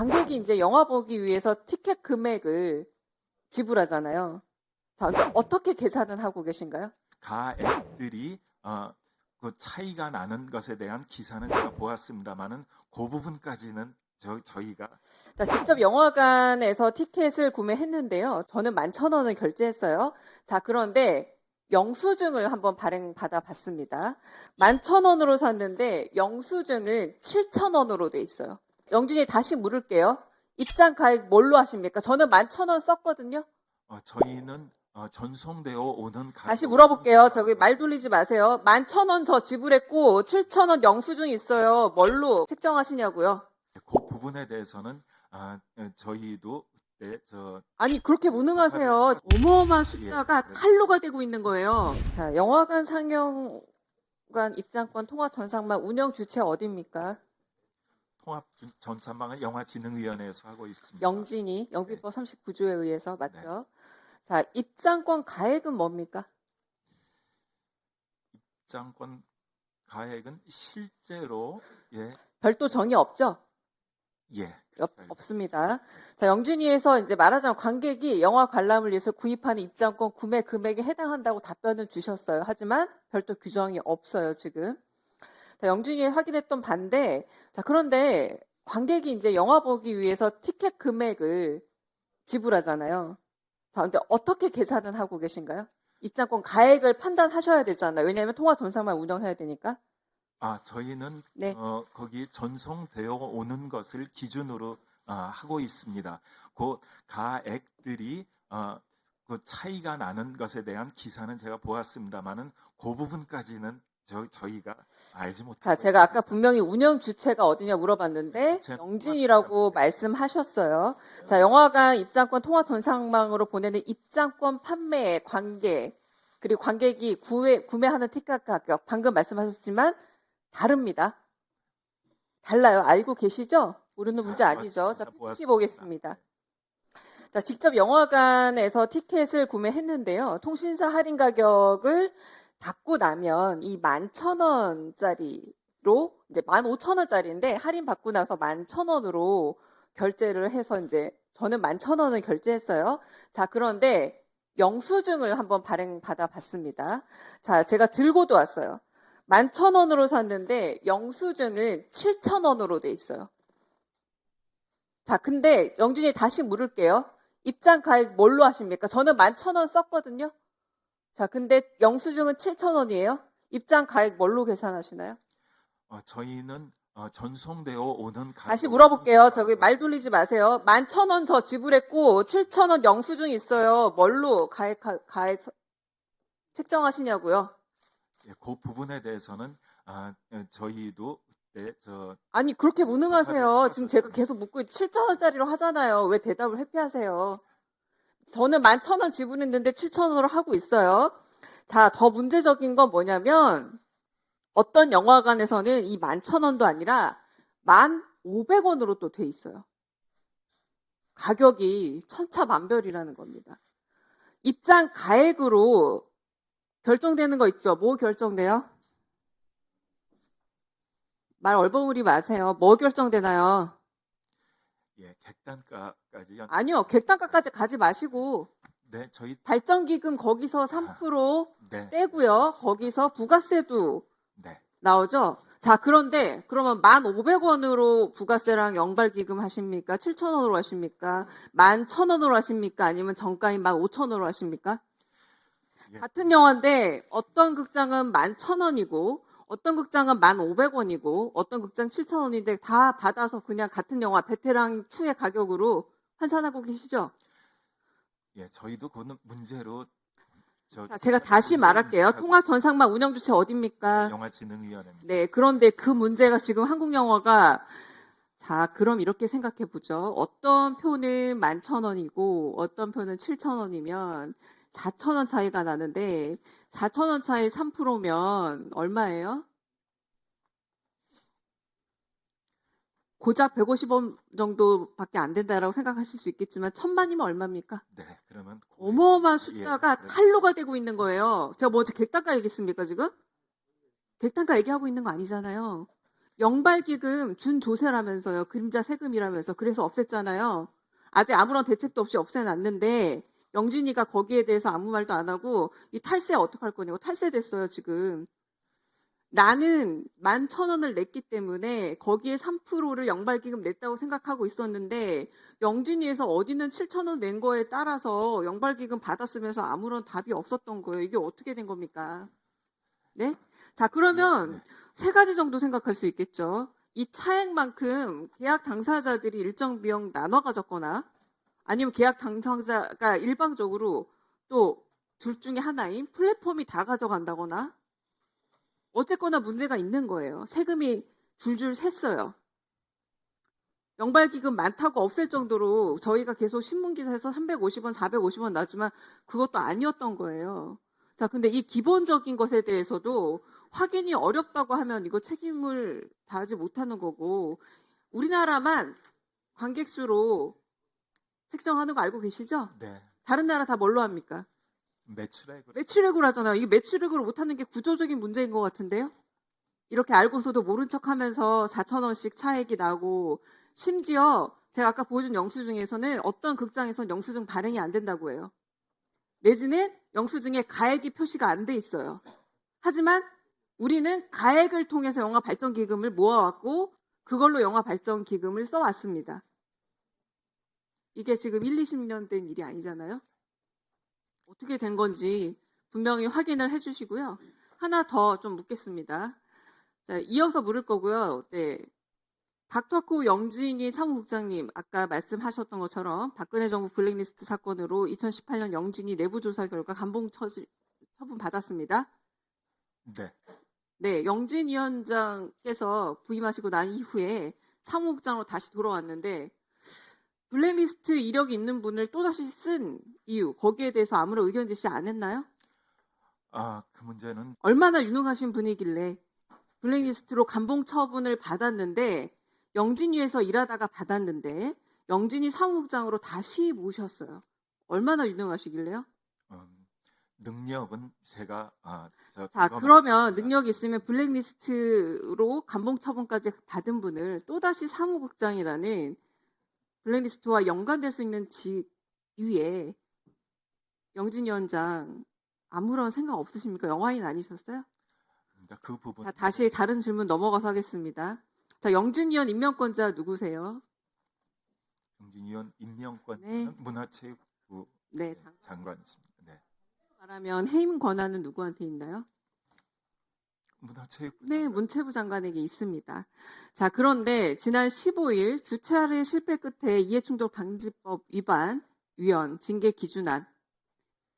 관객이 이제 영화 보기 위해서 티켓 금액을 지불하잖아요. 자, 근데 어떻게 계산을 하고 계신가요? 가액들이 그 차이가 나는 것에 대한 기사는 제가 보았습니다만은 그 부분까지는 저희가 자, 직접 영화관에서 티켓을 구매했는데요. 저는 11,000원을 결제했어요. 자, 그런데 영수증을 한번 발행받아 봤습니다. 11,000원으로 샀는데 영수증은 7,000원으로 돼 있어요. 영준이 다시 물을게요. 입장 가액 뭘로 하십니까? 저는 11,000원 썼거든요. 저희는 전송되어 오는 다시 물어볼게요. 저기 말 돌리지 마세요. 11,000원 저 지불했고 7,000원 영수증 있어요. 뭘로 책정하시냐고요? 그 부분에 대해서는 저희도 아니 그렇게 무능하세요. 어마어마한 숫자가 칼로가 되고 있는 거예요. 자, 영화관 상영관 입장권 통화 전상만 운영 주체 어디입니까? 통합 전산망은 영화진흥위원회에서 하고 있습니다. 영진이 영비법 39조에 의해서 맞죠? 자, 입장권 가액은 뭡니까? 입장권 가액은 실제로 별도 정의 없죠? 없습니다. 자, 영준이에서 이제 말하자면 관객이 영화 관람을 위해서 구입하는 입장권 구매 금액에 해당한다고 답변을 주셨어요. 하지만 별도 규정이 없어요, 지금. 자, 영준이 확인했던 반대. 자, 그런데 관객이 이제 영화 보기 위해서 티켓 금액을 지불하잖아요. 자, 근데 어떻게 계산을 하고 계신가요? 입장권 가액을 판단하셔야 되잖아요. 왜냐하면 통화 전산만 운영해야 되니까. 저희는 네. 거기 전송되어 오는 것을 기준으로 하고 있습니다. 그 가액들이 그 차이가 나는 것에 대한 기사는 제가 보았습니다만은 그 부분까지는 저희가 알지 못하고 자, 제가 아까 분명히 운영 주체가 어디냐 물어봤는데 영진이라고 말씀하셨어요. 자, 영화관 입장권 통화 전상망으로 보내는 입장권 판매 관계 그리고 관객이 구매하는 티켓 가격 방금 말씀하셨지만 다릅니다. 달라요. 알고 계시죠? 모르는 문제 아니죠? 자, PPT 보겠습니다. 자, 직접 영화관에서 티켓을 구매했는데요. 통신사 할인 가격을 받고 나면 이 11,000원짜리로 이제 15,000원짜리인데 할인 받고 나서 11,000원으로 결제를 해서 이제 저는 11,000원을 결제했어요. 자, 그런데 영수증을 한번 발행받아 봤습니다. 자, 제가 들고도 왔어요. 11,000원으로 샀는데 영수증은 7,000원으로 돼 있어요. 자, 근데 영준이 다시 물을게요. 입장 가액 뭘로 하십니까? 저는 11,000원 썼거든요. 자, 근데 영수증은 7,000원이에요. 입장 가액 뭘로 계산하시나요? 저희는 전송되어 오는 다시 물어볼게요. 저기 말 돌리지 마세요. 11,000원 저 지불했고 7,000원 영수증 있어요. 뭘로 가액 책정하시냐고요? 그 부분에 대해서는 저희도 아니 그렇게 무능하세요. 지금 제가 계속 묻고 7,000원짜리로 하잖아요. 왜 대답을 회피하세요? 저는 11,000원 지불했는데 7,000원으로 하고 있어요. 자, 더 문제적인 건 뭐냐면 어떤 영화관에서는 이 11,000원도 아니라 1,500원으로 또 돼 있어요. 가격이 천차만별이라는 겁니다. 입장 가액으로 결정되는 거 있죠? 뭐 결정돼요? 말 얼버무리 마세요. 뭐 결정되나요? 객단가까지 아니요. 객단가까지 가지 마시고 저희 발전기금 거기서 3% 네. 떼고요. 거기서 부가세도 네. 나오죠? 자, 그런데 그러면 1,500원으로 부가세랑 연발기금 하십니까? 7,000원으로 하십니까? 11,000원으로 하십니까? 아니면 정가인 15,000원으로 하십니까? 같은 영화인데 어떤 극장은 11,000원이고 어떤 극장은 1,500원이고 어떤 극장 7,000원인데 다 받아서 그냥 같은 영화 베테랑 2의 가격으로 환산하고 계시죠? 저희도 그거는 문제로 자, 제가 다시 말할게요. 통화 전상망 운영 주체 어디입니까? 영화진흥위원회입니다. 네, 그런데 그 문제가 지금 한국 영화가 자, 그럼 이렇게 생각해 보죠. 어떤 표는 11,000원이고 어떤 표는 7,000원이면 4,000원 차이가 나는데 4,000원 차이 3%면 얼마예요? 고작 150원 정도밖에 안 된다라고 생각하실 수 있겠지만 1,000만이면 얼마입니까? 네, 그러면 어마어마한 숫자가 칼로가 되고 있는 거예요. 제가 먼저 객단가 얘기했습니까 지금? 객단가 얘기하고 있는 거 아니잖아요. 영발기금 준조세라면서요. 그림자 세금이라면서. 그래서 없앴잖아요. 아직 아무런 대책도 없이 없애놨는데 영진이가 거기에 대해서 아무 말도 안 하고 이 탈세 어떡할 거냐고. 탈세됐어요, 지금. 나는 11,000원을 냈기 때문에 거기에 3%를 영발기금 냈다고 생각하고 있었는데 영진이에서 어디는 7,000원 낸 거에 따라서 영발기금 받았으면서 아무런 답이 없었던 거예요. 이게 어떻게 된 겁니까? 네? 자, 그러면 네. 세 가지 정도 생각할 수 있겠죠. 이 차액만큼 계약 당사자들이 일정 비용 나눠 가졌거나 아니면 계약 당사자가 일방적으로 또 둘 중에 하나인 플랫폼이 다 가져간다거나 어쨌거나 문제가 있는 거예요. 세금이 줄줄 샜어요. 영발기금 많다고 없앨 정도로 저희가 계속 신문기사에서 350원, 450원 나지만 그것도 아니었던 거예요. 자, 근데 이 기본적인 것에 대해서도 확인이 어렵다고 하면 이거 책임을 다하지 못하는 거고 우리나라만 관객 수로 책정하는 거 알고 계시죠? 네. 다른 나라 다 뭘로 합니까? 매출액으로. 매출액으로 하잖아요. 이 매출액으로 못하는 게 구조적인 문제인 것 같은데요? 이렇게 알고서도 모른 척 하면서 4,000원씩 차액이 나고 심지어 제가 아까 보여준 영수증에서는 어떤 극장에서는 영수증 발행이 안 된다고 해요. 내지는 영수증에 가액이 표시가 안 돼 있어요. 하지만 우리는 가액을 통해서 영화 발전 기금을 모아왔고 그걸로 영화 발전 기금을 써왔습니다. 이게 지금 1, 20년 된 일이 아니잖아요. 어떻게 된 건지 분명히 확인을 해주시고요. 하나 더 좀 묻겠습니다. 자, 이어서 물을 거고요. 네. 닥터코 영진이 사무국장님 아까 말씀하셨던 것처럼 박근혜 정부 블랙리스트 사건으로 2018년 영진이 내부조사 결과 감봉 처분 받았습니다. 네. 네, 영진 위원장께서 부임하시고 난 이후에 사무국장으로 다시 돌아왔는데 블랙리스트 이력이 있는 분을 또다시 쓴 이유 거기에 대해서 아무런 의견 제시 안 했나요? 그 문제는 얼마나 유능하신 분이길래 블랙리스트로 감봉 처분을 받았는데 영진위에서 일하다가 받았는데 영진이 사무국장으로 다시 모셨어요. 얼마나 유능하시길래요? 능력은 제가 자, 경험했습니다. 그러면 능력이 있으면 블랙리스트로 감봉 처분까지 받은 분을 또다시 사무국장이라는 블랙리스트와 연관될 수 있는 직위에 영진 위원장 아무런 생각 없으십니까? 영화인 아니셨어요? 그러니까 그 부분. 자, 다시 다른 질문 넘어가서 하겠습니다. 자, 영진 위원 임명권자 누구세요? 영진 위원 임명권은 네. 문화체육부 네, 장관이십니다. 네. 말하면 해임 권한은 누구한테 있나요? 문화체육부. 네, 문체부 장관에게 있습니다. 자, 그런데 지난 15일 두 차례 실패 끝에 이해충돌 방지법 위반 위헌 징계 기준안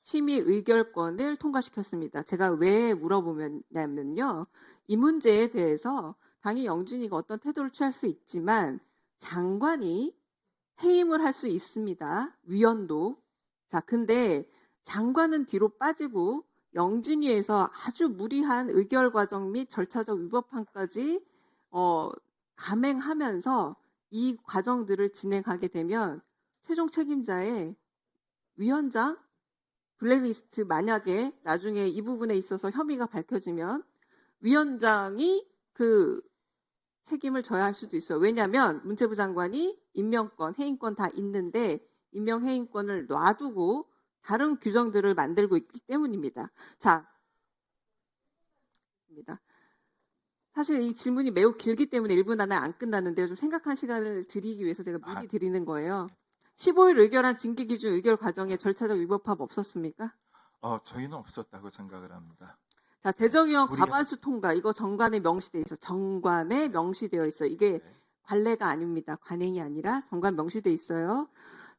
심의 의결권을 통과시켰습니다. 제가 왜 물어보냐면요. 이 문제에 대해서 당연히 영진이가 어떤 태도를 취할 수 있지만 장관이 해임을 할 수 있습니다. 위헌도. 자, 근데 장관은 뒤로 빠지고 영진위에서 아주 무리한 의결 과정 및 절차적 위법함까지 감행하면서 이 과정들을 진행하게 되면 최종 책임자의 위원장 블랙리스트 만약에 나중에 이 부분에 있어서 혐의가 밝혀지면 위원장이 그 책임을 져야 할 수도 있어요. 왜냐하면 문체부 장관이 임명권, 해임권 다 있는데 임명, 해임권을 놔두고 다른 규정들을 만들고 있기 때문입니다. 자, 사실 이 질문이 매우 길기 때문에 1분 안에 안 끝났는데요. 좀 생각한 시간을 드리기 위해서 제가 미리 드리는 거예요. 15일 의결한 징계 기준 의결 과정에 절차적 위법함 없었습니까? 저희는 없었다고 생각을 합니다. 자, 재정위원 무리한- 과반수 통과 이거 정관에 명시되어 있어. 정관에 명시되어 있어. 이게 네. 관례가 아닙니다. 관행이 아니라 정관 명시되어 있어요.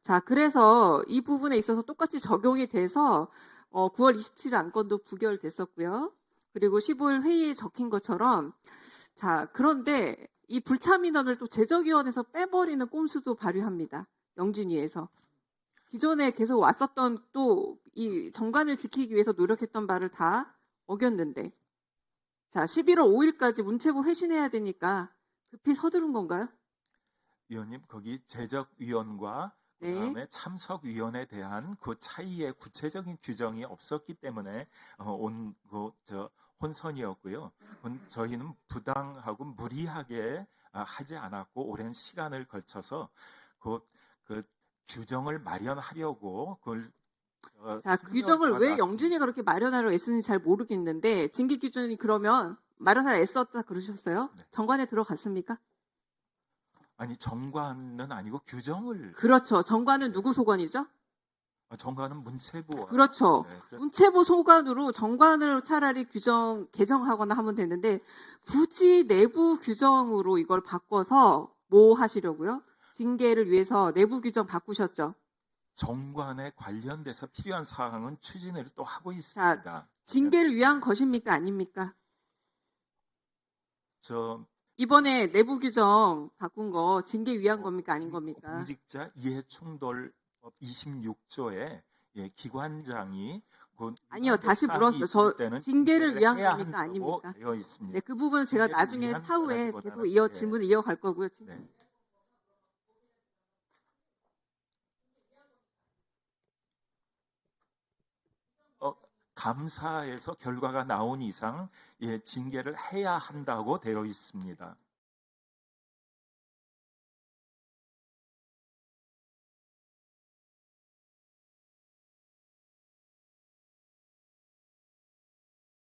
자, 그래서 이 부분에 있어서 똑같이 적용이 돼서 9월 27일 안건도 부결됐었고요. 그리고 15일 회의에 적힌 것처럼 자, 그런데 이 불참 인원을 또 제적위원회에서 빼버리는 꼼수도 발휘합니다. 영진위에서. 기존에 계속 왔었던 또 이 정관을 지키기 위해서 노력했던 바를 다 어겼는데 자 11월 5일까지 문체부 회신해야 되니까 급히 서두른 건가요? 위원님 거기 제적위원과 네. 그다음에 참석위원에 대한 그 차이의 구체적인 규정이 없었기 때문에 혼선이었고요. 저희는 부당하고 무리하게 하지 않았고 오랜 시간을 걸쳐서 그 규정을 마련하려고 그걸 자, 규정을 왜 살려나갔습니다. 영준이가 그렇게 마련하려고 애쓰는지 잘 모르겠는데 징계 기준이 그러면 마련하려 애썼다 그러셨어요? 네. 정관에 들어갔습니까? 아니 정관은 아니고 규정을. 그렇죠. 정관은 누구 소관이죠? 정관은 문체부와. 그렇죠. 네, 문체부 소관으로 정관을 차라리 개정하거나 하면 되는데 굳이 내부 규정으로 이걸 바꿔서 뭐 하시려고요? 징계를 위해서 내부 규정 바꾸셨죠. 정관에 관련돼서 필요한 사항은 추진을 또 하고 있습니다. 징계를 위한 것입니까? 아닙니까? 저 이번에 내부 규정 바꾼 거 징계 위한 겁니까? 아닌 겁니까? 공직자 이해충돌법 26조에 기관장이 아니요, 다시 물었어요. 저 징계를 위한 겁니까? 아닙니까? 되어 있습니다. 네, 그 부분은 제가 징계를 나중에 위한 차후에 거라기보다는, 계속 질문을 이어갈 거고요. 네. 감사에서 결과가 나온 이상 징계를 해야 한다고 되어 있습니다.